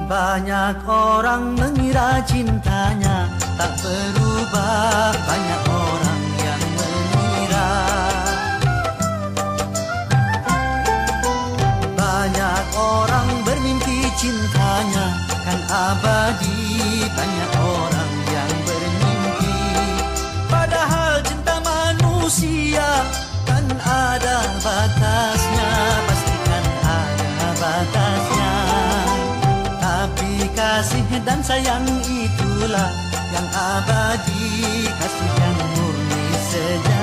Banyak orang mengira cintanya tak berubah, banyak orang yang mengira. Banyak orang bermimpi cintanya kan abadi, banyak orang yang bermimpi. Padahal cinta manusia kan ada batasnya, pastikan ada batasnya. Tapi kasih dan sayang itulah yang abadi, kasih yang murni sejati.